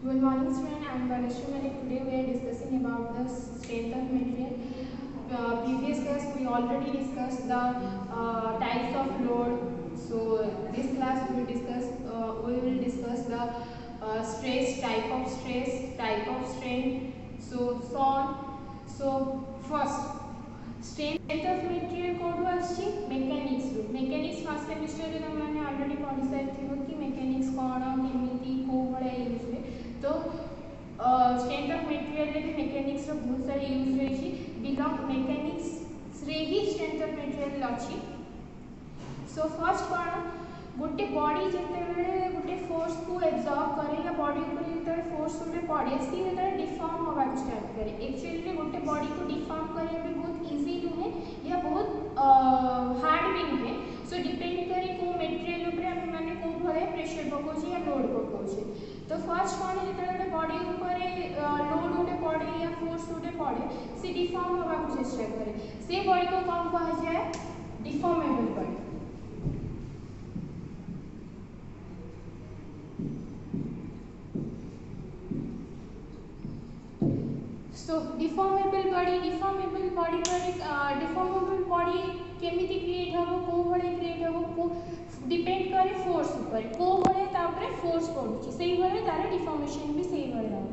Good morning, student. I am Vanishri Malik. Today we are discussing about the strength of material. Previous class we already discussed the types of load. So this class we will discuss the stress, type of strain. So on. So first. Strength of material code आछि mechanics रो mechanics first semester रे हमने already पढ़ी साइथिबो कि mechanics कोन केमिति को भले use हुए तो स्ट्रेंथ ऑफ मटेरियल रे मेकानिक्स रो बहुत सारे यूज होई छी बिलोंग मेकानिक्स रे ही स्ट्रेंथ ऑफ मटेरियल अछि सो फर्स्ट कोन गोटे बॉडी जेते बेले गोटे फोर्स को एब्जॉर्ब करे या बॉडी ऊपर जेते फोर्स उठे पड़े सी जेते डिफॉर्म होबा स्टार्ट करे एक्चुअली गोटे बॉडी को डिफॉर्म करे भी बहुत इजी नुहे या बहुत हार्ड भी नुहे सो डिपेंड करे को मटेरियल ऊपर हम माने को भले प्रेशर पकोछि या लोड पकोछि तो फर्स्ट कोन जेते गोटे बॉडी ऊपर लोड उठे पड़े या फोर्स उठे पड़े सी डिफॉर्म होबा चेष्टा करे से बॉडी को कोन कहा जाय deformable body So deformable body केमिति क्रिएट हबो को भले क्रिएट हबो को डिपेंड करे फोर्स ऊपर को भले ता ऊपर फोर्स पडुची सेही भले तार डिफॉर्मेशन भी सेही भले हबो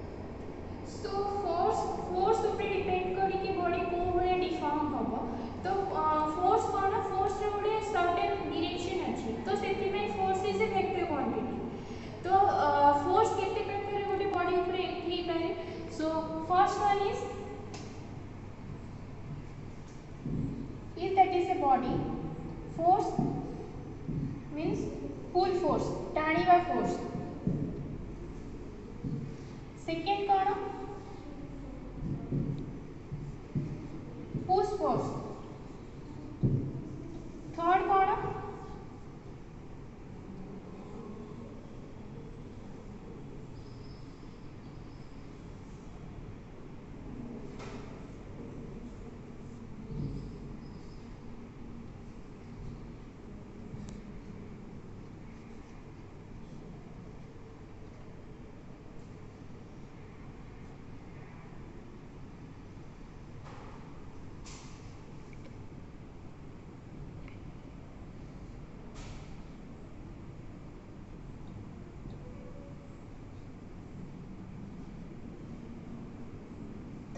सो फोर्स ऊपर डिपेंड करी के बॉडी को भले डिफॉर्म हबो तो फोर्स कोन फोर्स रे गोटे सर्टेन डायरेक्शन अछि तो सेति में force is a vector quantity तो फोर्स केते प्रकार गोटे बॉडी ऊपर एप्लाई करे So first one is if that is a body, force means pull force, टाणिबा force. Second कौन? Push force. Third कौन?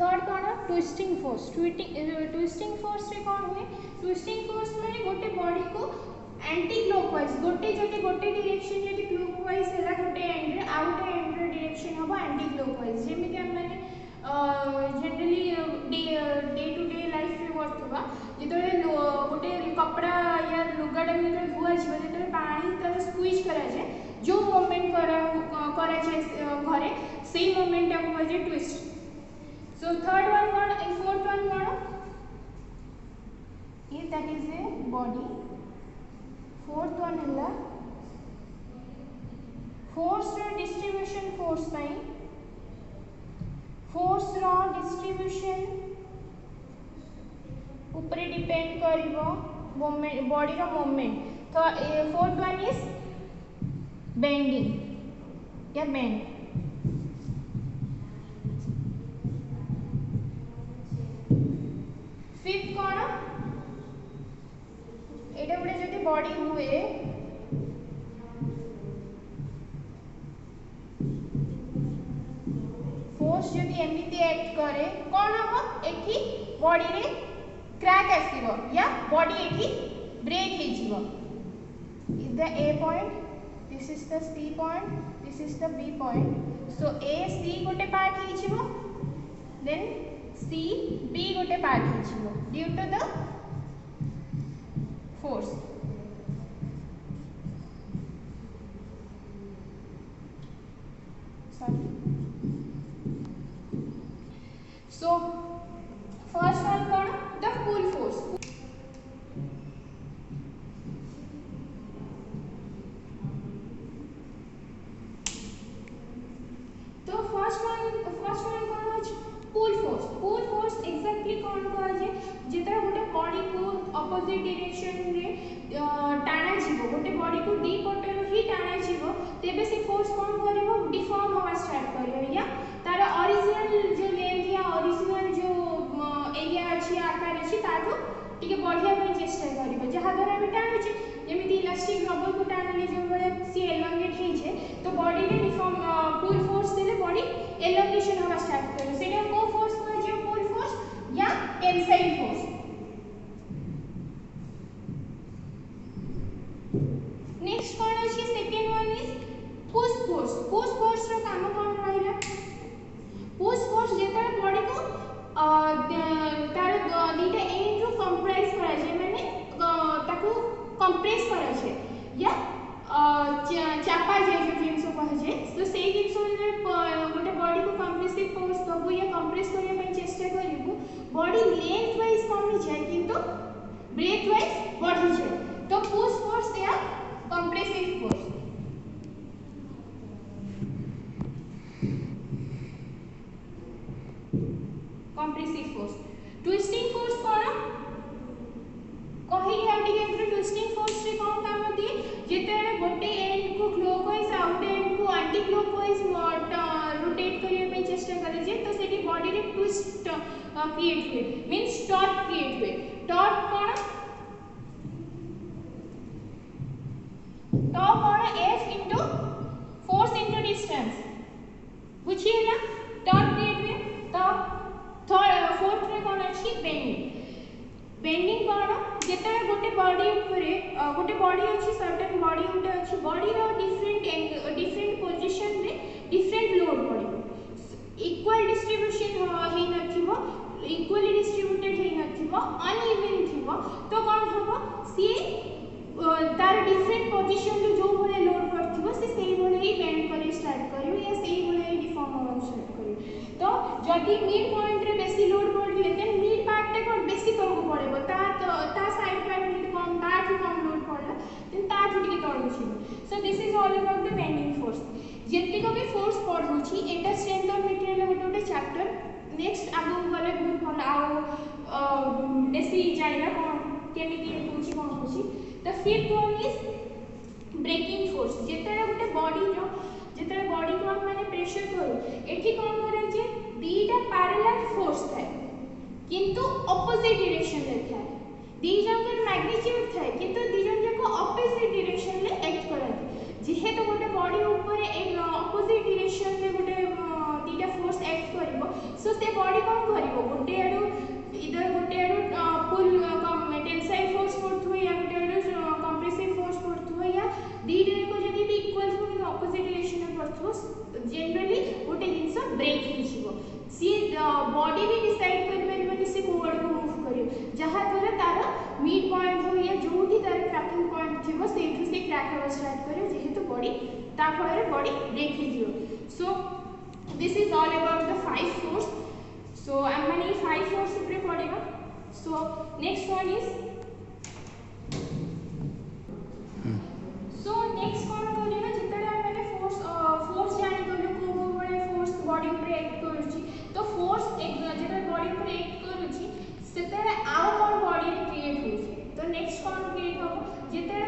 थर्ड कौन ट्विस्टिंग फोर्स ट्विस्टिंग फोर्स रे कौन हुए ट्विस्टिंग फोर्स माने गोटे बॉडी को एंटी क्लॉकवाइज गोटे डायरेक्शन जति क्लॉकवाइज हैला गोटे एंड रे आउट एंड रे डायरेक्शन हबो एंटी क्लॉकवाइज जेमिति हम माने generally day to day life रे वर्तबा जेतले गोटे कपड़ा या लुगाटा जेतले धुआ छिबो जेतले पानी तर स्क्वीज करा जाय जो मूवमेंट करा जाय घरे सेही मूवमेंट को कह जाय ट्विस्ट So third one कौन fourth one कौन if that is a body fourth one है force रो distribution force पाई force रो distribution ऊपर डिपेंड करिवो मूवमेंट बॉडी रो मूवमेंट तो fourth one is bending या bend फिफ्थ कौन एटा गोटे जति बॉडी हुए फोर्स जति एमिति एक्ट करे कौन हम एठी बॉडी रे क्रैक आसीबो या बॉडी एठी ब्रेक हे जीवो is the A point this is the C point this is the B point so A C गोटे पार्ट हे जीवो देन C B गोटे पार्ट हिचिबो due to the force sorry so first one कौन the pull force तो first one कौन अछि पुल force exactly कौन कह जे जेतरा गोटे बॉडी को अपोजिट डायरेक्शन रे टाणा जीवो गोटे बॉडी को दी पटर ही टाणा जीवो तेबे से फोर्स कौन करिवो डिफॉर्म होवा स्टार्ट करिवो टिके बढ़िया ପାଇଁ चेष्टा करिवो जहा द्वारा हम टाणुचे जेमिति इलास्टिक रबर को टाणले जो बळे सी एलोंगेट हेजे तो बॉडी रे डिफॉर्म पुल फोर्स देले बॉडी एलोंगेशन होगा स्टार्ट करे सेटा को फोर्स को जो पुल फोर्स या टेंसाइल फोर्स नेक्स्ट कोन अछि second one is push force रो काम कोन रहिला पुश फोर्स जेता बॉडी को तार दीटा एंड रो कंप्रेस करा जे माने ताको कंप्रेस करा छे या चापा जे जो जिंस कह जे तो सेही जिंस गोटे बॉडी को कंप्रेसिव फोर्स दबो या कंप्रेस करिया ପାଇଁ चेष्टा करिवो बॉडी लेंथ वाइज कमी जाय किंतु ब्रेथ वाइज बढ़ी जाय तो पुश फोर्स या compressive force compressive force twisting force कोन कहिली हम टिके एकर ट्विस्टिंग फोर्स रे कोन काम दिए जेते गोटे एंड को क्लॉकवाइज आउट एंड को एंटी क्लॉकवाइज रोटेट करिया पे चेष्टा करे जे तो सेठी बॉडी रे ट्विस्ट क्रिएट हुए मींस टॉर्क क्रिएट हुए टॉर्क कोन F into force into distance बुझिएला टॉर्क क्रिएट हुए तो फोर्थ रे कोन अछि बेंडिंग कोन जेते गोटे बॉडी अछि सर्टेन बॉडी उटे अछि बॉडी रो डिफरेंट पोजीशन रे डिफरेंट लोड पड़िबो इक्वल डिस्ट्रीब्यूशन हे नथिबो इक्वली डिस्ट्रीब्यूटेड हे नथिबो अनइवन थिबो तो कोन हबो सी तार डिफरेंट पोजीशन रे जो भले लोड करथिबो से सेही भले ही बेंड करी स्टार्ट करियो या सेही भले ही डिफॉर्म होवा स्टार्ट करियो तो जदी मिड पॉइंट रे बेसी लोड पड़ले देन मिड पार्ट टे कोन बेसी तळको पड़ेबो ता साइड पार्ट रे कम ताठू कम लोड पड़ला देन ताठू टिके तळको छिबो so this is all about the bending force जेति को भी फोर्स पढ़ू छी एटा स्ट्रेंथ ऑफ मटेरियल गोटे चैप्टर नेक्स्ट आगो गले बहुत भल आ बेसी जाइला कोन केमिति होची कोन होची The fifth one is braking force. जेतरे गोटे बॉडी को हम माने प्रेशर करू एठी कोन करे जे दीटा पैरेलल फोर्स थाए किंतु ऑपोजिट डायरेक्शन रे थाए दी जंकर मैग्नीट्यूड थाए किंतु दी जन को ऑपोजिट डायरेक्शन रे एक्ट करथि जेहेतु गोटे बॉडी ऊपर एक ऑपोजिट डायरेक्शन रे गोटे दीटा फोर्स एक्ट करिवो सो से बॉडी कोन करिवो गोटे आडू इधर गोटे आडू पुल टेंसाइल फोर्स पड़थु या गोटे कंप्रेसिव फोर्स पड़थु या दीटा को जदी भी इक्वल फॉर्म ऑपोजिट डायरेक्शन में पड़थु जनरली गोटे जिंस ब्रेक हो जिवो सी बॉडी भी डिसाइड कर परबो कि से कोड को मूव करियो जहा द्वारा तार मिड पॉइंट हो या जोठी तार क्रैकिंग पॉइंट थिबो सेठु से क्रैक हो स्टार्ट करियो जेहेतु बॉडी ता फଳରେ बॉडी ब्रेक हो जिवो so this is all about the five force so हम माने फाइव फोर्स ऊपर पढेबा so next one is so next कोन करिना जेतडा माने फोर्स जानि गलो को बळे फोर्स बॉडी ऊपर एक्ट करूची तो फोर्स एक जेतडा बॉडी ऊपर एक्ट करूची सेतडा आउ कोन बॉडी रे क्रिएट होची तो नेक्स्ट कोन क्रिएट हो जेतडा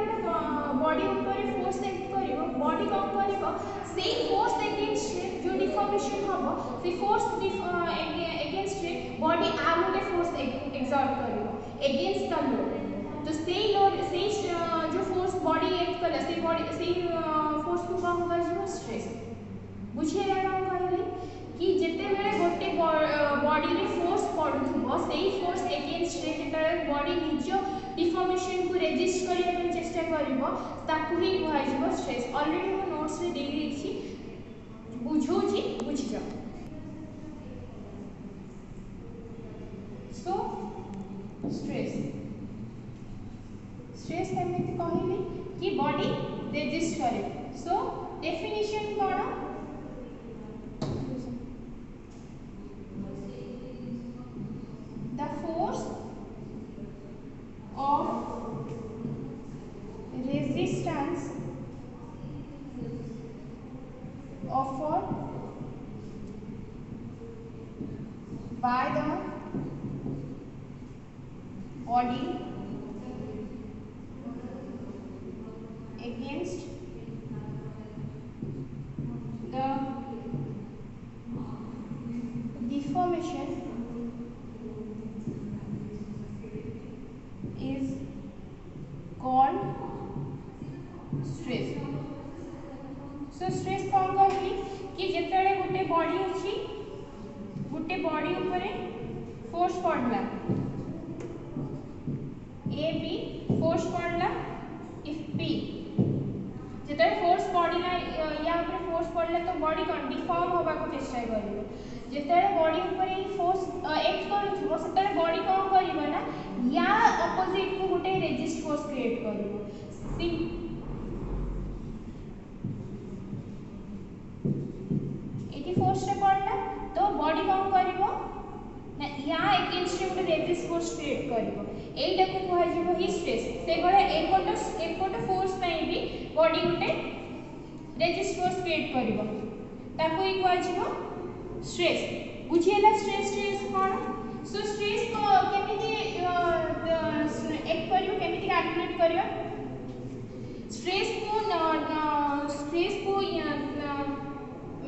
बॉडी ऊपर फोर्स एक्ट करिवो बॉडी कोन करिवो सेही फोर्स अगेंस्ट जो डिफॉर्मेशन हबो से फोर्स अगेंस्ट बॉडी आ गोटे फोर्स एक्सर्ट करिवो अगेंस्ट द लोड तो सेही लोड सेही जो फोर्स बॉडी एक्ट कला से बॉडी सेही फोर्स को कम कर जिवो स्ट्रेस बुझिएला हम कहली कि जेते बेले गोटे बॉडी रे फोर्स पडुथबो सेही फोर्स अगेंस्ट जेते बॉडी निजो डिफॉर्मेशन को रेजिस्ट करिया ପାଇଁ चेष्टा करिवो ताकू ही कहै जिवो स्ट्रेस ऑलरेडी मो नोट्स रे देई देछि बुझो जी बुझ जाओ सो स्ट्रेस केमिति कहली कि बॉडी रेजिस्ट करे so definition cone the force of resistance offered by the body against the deformation so stress कौन कहली कि जेतेबेले गोटे बॉडी अछि गोटे बॉडी ऊपर फोर्स पड़ला ए बी फोर्स पड़ला इफ पी जेते फोर्स पड़िला या ऊपर फोर्स पड़ला तो बॉडी कौन डिफॉर्म होबा को चेष्टा करिवो जेते बॉडी ऊपर ही फोर्स एक्ट करूथबो सेते बॉडी कौन करिवो ना या ऑपोजिट को गोटे रेजिस्ट फोर्स क्रिएट करिवो एटी फोर्स रे पड़ला तो बॉडी कौन करिवो ना या अगेंस्ट रे गोटे रेजिस्ट फोर्स क्रिएट करिवो एटा को कहै जिवो ही स्ट्रेस से गळे एकोट फोर्स पई भी बॉडी गोटे रेजिस्ट फोर्स क्रिएट करिवो ताको ही कहै जिवो स्ट्रेस बुझिएला स्ट्रेस कोन सो स्ट्रेस को केमिति एक करियो केमिति कैलकुलेट करियो स्ट्रेस को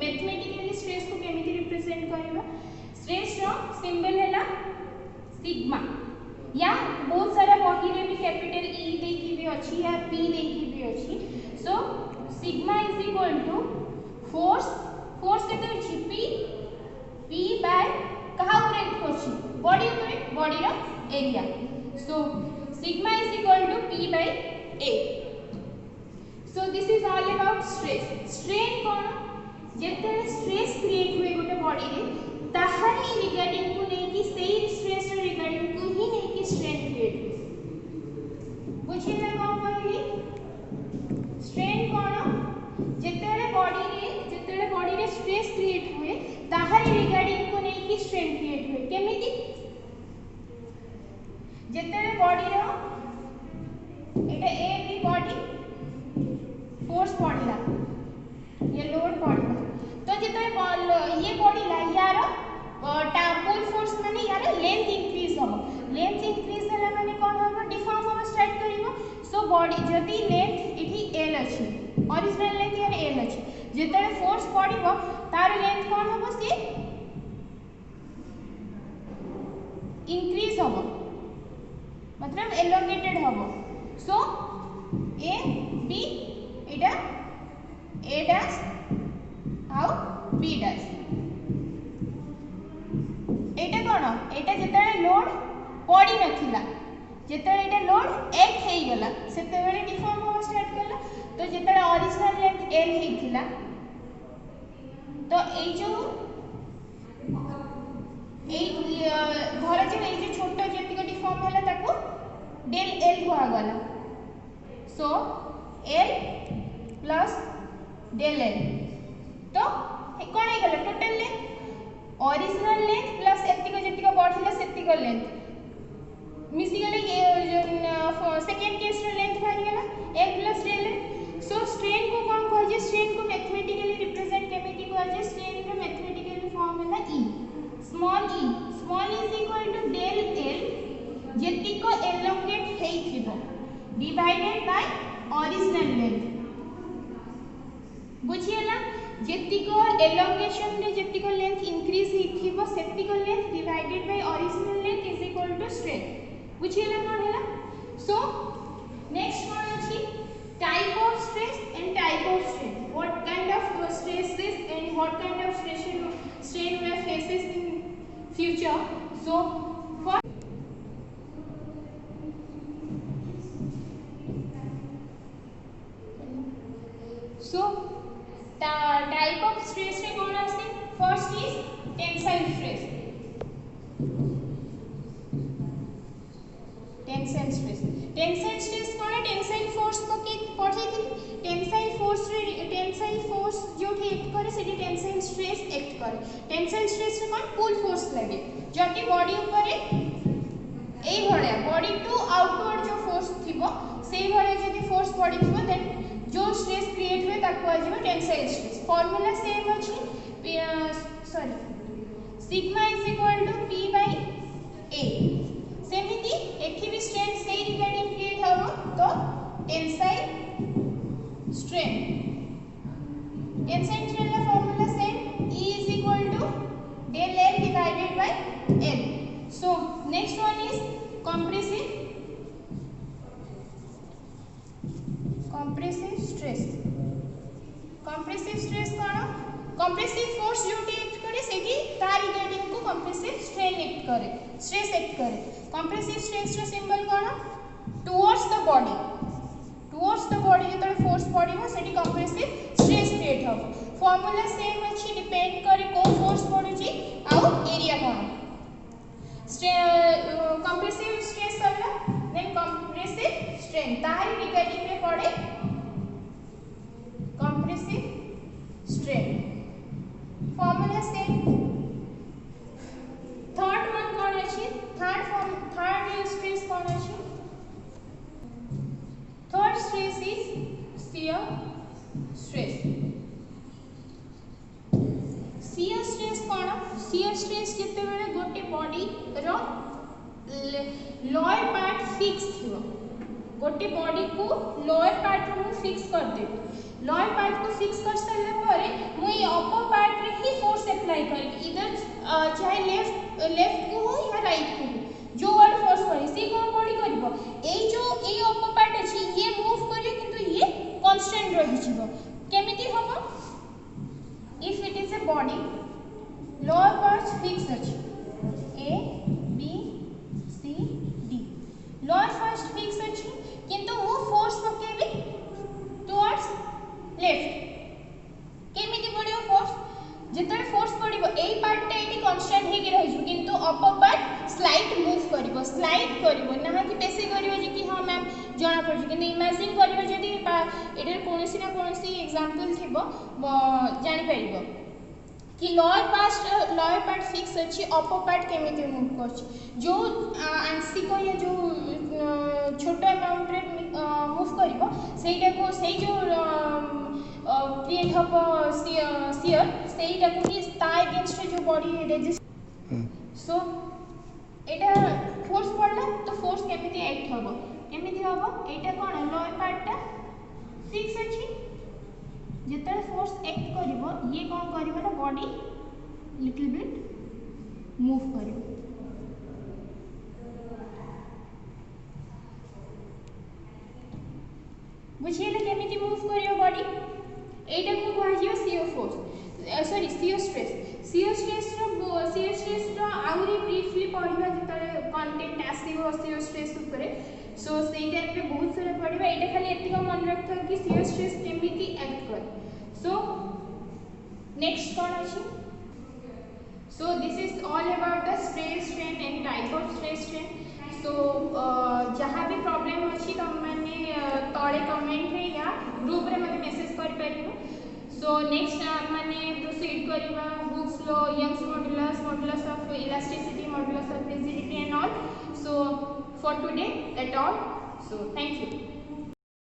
मैथमेटिकली स्ट्रेस को केमिति रिप्रेजेंट करियो स्ट्रेस रो सिंबल हैला सिग्मा या बहुत सारा बही रे भी कैपिटल ई देकी भी अछि या पी देकी भी अछि so sigma is equal to force केते अछि p बाय कहा ऊपर एक्ट करछि बॉडी ऊपर बॉडी रो area so sigma is equal to p by a so this is all about stress strain कोन जेते स्ट्रेस क्रिएट हुए गोटे बॉडी रे ताहारी रिगार्डिंग को नै कि सेही स्ट्रेस रे रिगार्डिंग को ही नै कि स्ट्रेन क्रिएट हुए बुझिला कोन कहली स्ट्रेन कोन जेते बॉडी रे स्ट्रेस क्रिएट हुए ताहारी रिगार्डिंग को नै कि स्ट्रेन क्रिएट हुए केमिति जेते body row Etah A B body force पड़ला ये लोड पड़ला तो जेते ये पड़िला यार पुल फोर्स माने यार लेंथ इंक्रीज हो लेंथ इंक्रीज होला माने कोन हो डिफॉर्म हो स्टार्ट करिवो सो बॉडी जदी लेंथ इठी l अछि ओरिजिनल लेंथ यार l अछि जेते फोर्स पड़िवो तार लेंथ कोन हो सी इंक्रीज हो मतलब एलोंगेटेड हो सो a b Etah a dash आउ b डैश एटा कोन एटा जेते लोड पड़ी नथिला जेते एटा लोड एक हेई गला सेते बेले डिफॉर्म हो स्टार्ट करला तो जेते ओरिजिनल लेंथ l हेइथिला तो एई जो धर जे एई जो छोट जेतिक डिफॉर्म होला ताको del l हुआ गला so l plus del l तो कोन हे गला total length original length plus एतिक जेतिक बढ़िला सेतिक लेंथ मिसी गले ये सेकंड केस रे लेंथ भाग गला l plus del l so strain को कोन कह जे स्ट्रेन को मैथमेटिकली रिप्रेजेंट केमिति कह जे स्ट्रेन रो मैथमेटिकल फॉर्म है e small is equal to del l जेतिक एलोंगेट हेइथिबो डिवाइडेड बाय ओरिजिनल लेंथ बुझियला जेतिक एलोंगेशन रे जेतिक लेंथ इंक्रीज हेइथिबो सेतिक length divided by original length is equal to strain बुझियला कोन हैला सो नेक्स्ट कोन अछि type of stress and type of strain what kind of stress is and what kind of strain we faces in future so for type of stress रे कोन आसे first is tensile stress tensile stress cone tensile force को के पढ़ै थी tensile force जो act करे सेठी tensile stress act करे tensile stress रे कोन पुल फोर्स लागे जति बॉडी ऊपर एई भड़िया बॉडी टू आउटवर्ड जो फोर्स थिबो सेई भड़िया जति फोर्स पड़ी थिबो देन जो स्ट्रेस क्रिएट हुए ताको आ जिवो टेंसाइल स्ट्रेस फार्मूला सेम अछि sigma is equal to p by a सेमिति एठी भी स्ट्रेन सेई रिगार्डिंग क्रिएट होबो तो टेंसाइल स्ट्रेन का formula same E is equal to del L divided by L. So next one is compressive stress. Compressive compressive force जोटी act करे सेठी तार रिगार्डिंग को कंप्रेसिव स्ट्रेन एक्ट करे, स्ट्रेस एक्ट करे। कंप्रेसिव स्ट्रेस रो symbol कोन towards the body, towards the body जेतले फोर्स पड़िबो सेठी कंप्रेसिव स्ट्रेस क्रिएट हो। फार्मूला सेम अछि, डिपेंड करे को फोर्स पडुची आउ एरिया कोन। कंप्रेसिव स्ट्रेस करला देन कंप्रेसिव स्ट्रेन तार रिगार्डिंग रे पड़े compressive strain. Formula same. Third one कोन अछि, थर्ड स्ट्रेस कोन अछि, third stress is shear stress. Shear stress cone, shear stress जेते बेले गोटे बॉडी रो लोअर पार्ट फिक्स थिबो, गोटे बॉडी को लोअर पार्ट रो फिक्स कर दे, लोअर पार्ट को फिक्स कर सारला परे मुई अपर पार्ट रे ही फोर्स अप्लाई करी, इधर चाहे लेफ्ट को हो या राइट को हो, जो वर्ड फोर्स करे से कोन बॉडी करबो, ए जो ए अपर पार्ट अछि ये मूव करियो किंतु ये कांस्टेंट रहि छिबो। केमिति होबो, if it is a body lower parts fixed अछि a b c d, lower parts fixed अछि किंतु मु फोर्स पकेबी टुवर्ड्स लेफ्ट, केमिति पडियो फोर्स, जेतले फोर्स पडिबो एई पार्टटा एटी कांस्टेंट हे के रहिजो किंतु अपर पार्ट स्लाइड मूव करिवो, स्लाइड करिवो ना कि बेसी करिवो जे कि हां मैम जणा पड़छि, किंतु इमेजिन करिवो जदि एटर कोनोसी ना कोनोसी एग्जांपल थिबो जानि परिबो कि लोअर पार्ट फिक्स अछि, अपर पार्ट केमिति मूव करछि, जो आंशिक या जो छोटो अमाउंट रे मूव करिवो सेइटा को सेइ जो क्रिएट हबो शियर सेइटा को ही ता अगेंस्ट जो बॉडी रेजिस्ट। सो एटा फोर्स पड़ला तो फोर्स केमिति एक्ट हबो, केमिति हबो, एटा कोन लोअर पार्टटा फिक्स अछि, जेतले फोर्स एक्ट करिवो ये कोन करिवो ना बॉडी लिटिल बिट मूव करिवो। बुझिले केमिति मूव करियो बॉडी, एटा को कहजियो shear force sorry shear stress. Shear stress रो आउरी ब्रीफली पढिबा जेतले कंटेंट आसीबो शियर स्ट्रेस ऊपर, सो सेई टाइम पे बहुत सारा पढिबा, एटा खाली एतिका मन रखथो कि शियर स्ट्रेस केमिति एक्ट करे। So next कोन अछि, so this is all about the stress strain and type of stress strain। so जहाँ भी प्रॉब्लम अछि त माने तळे कमेंट रे या ग्रुप रे मते मेसेज कर परिबो। so next माने प्रोसीड करबा Hooke's law, Young's modulus of elasticity, modulus of rigidity and all. so for today that all, so thank you।